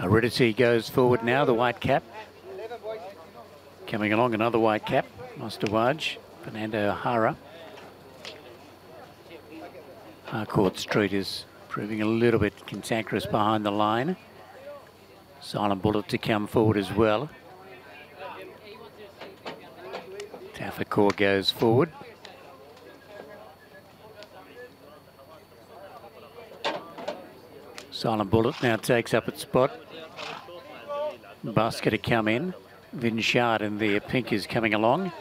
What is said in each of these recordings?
Aridity goes forward now, the white cap. Coming along, another white cap, Mustawaj, Fernando O'Hara. Harcourt Street is proving a little bit cantankerous behind the line. Silent Bullet to come forward as well. Tadhg goes forward. Silent Bullet now takes up its spot. Basket to come in. Vinchard in the pink is coming along.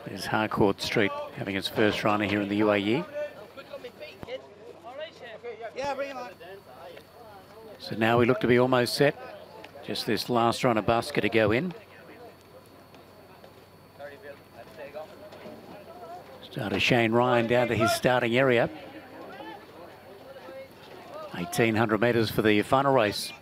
There's Harcourt Street having its first runner here in the UAE. So now we look to be almost set. Just this last runner basket to go in. Starter Shane Ryan down to his starting area. 1,800 metres for the final race.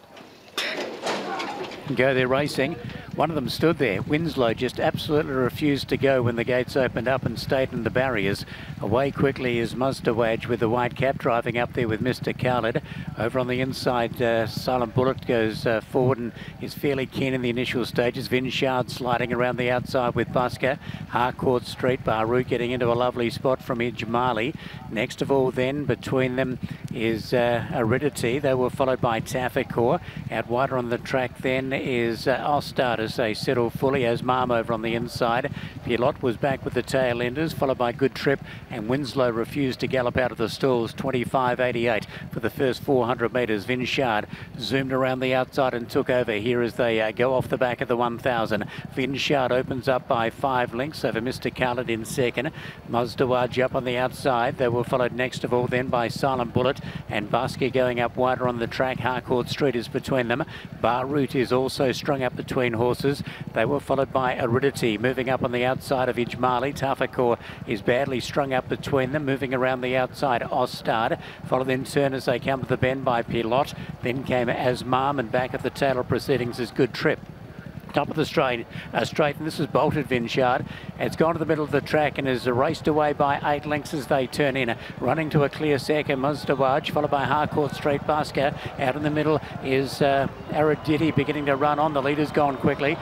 Go there racing. One of them stood there. Winslow just absolutely refused to go when the gates opened up and stayed in the barriers. Away quickly is Mustawaj with the white cap driving up there with Mr. Khalid. Over on the inside, Silent Bullet goes forward and is fairly keen in the initial stages. Vinchard sliding around the outside with Busker. Harcourt Street, Baru getting into a lovely spot from Ijmali. Next of all then, between them is Aridity. They were followed by Tadhg. Out wider on the track then is Ostard as they settle fully as Marm over on the inside. Pilot was back with the tail enders, followed by Good Trip, and Winslow refused to gallop out of the stalls. 25.88 for the first 400 metres. Vinchard zoomed around the outside and took over here as they go off the back of the 1,000. Vinchard opens up by 5 lengths over Mr. Khalid in second. Mustawaj up on the outside. They were followed next of all then by Silent Bullet and Basket going up wider on the track. Harcourt Street is between them. Barut is also strung up between horses. They were followed by Aridity moving up on the outside of Ijmali. Tadhg is badly strung up between them, moving around the outside. Ostard followed in turn as they come to the bend by Pilot. Then came Asmam, and back at the tail of proceedings is Good Trip. Top of the straight, and this is bolted Vinchard. It's gone to the middle of the track and is raced away by 8 lengths as they turn in. Running to a clear second, Mustawaj, followed by Harcourt Street. Basker out in the middle is Aridity beginning to run on. The leader's gone quickly.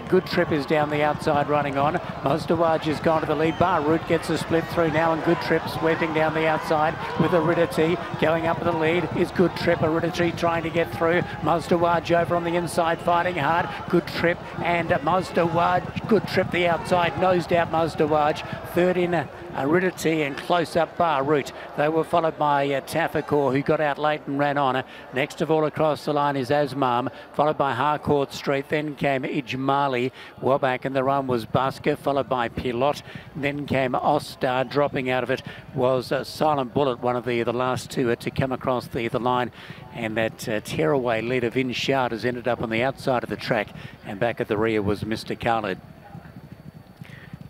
Good Trip is down the outside running on. Mustawaj has gone to the lead. Barut gets a split through now, and Good Trip sweeping down the outside with Aridity. Going up the lead is Good Trip. Aridity trying to get through. Mustawaj over on the inside fighting hard. Good Trip and Mustawaj. Good Trip the outside, nosed out Mustawaj. Third in Aridity and close up Barut. They were followed by Tadhg, who got out late and ran on. Next of all across the line is Asmam, followed by Harcourt Street. Then came Ijmali. Well back in the run was Busker, followed by Pilot. Then came Ostard. Dropping out of it was Silent Bullet, one of the last two to come across the line. And that tearaway leader Vinchard has ended up on the outside of the track, and back at the rear was Mr. Khalid.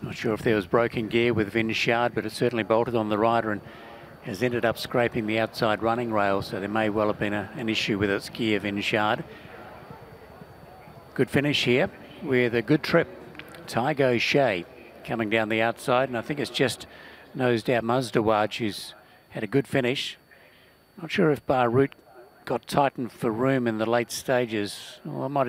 Not sure if there was broken gear with Vinchard, but it certainly bolted on the rider and has ended up scraping the outside running rail, so there may well have been an issue with its gear, Vinchard. Good finish here with a Good Trip. Tadhg O'Shea coming down the outside, and I think it's just nosed out Mustawaj, who's had a good finish. Not sure if Barut got tightened for room in the late stages. Well, I might have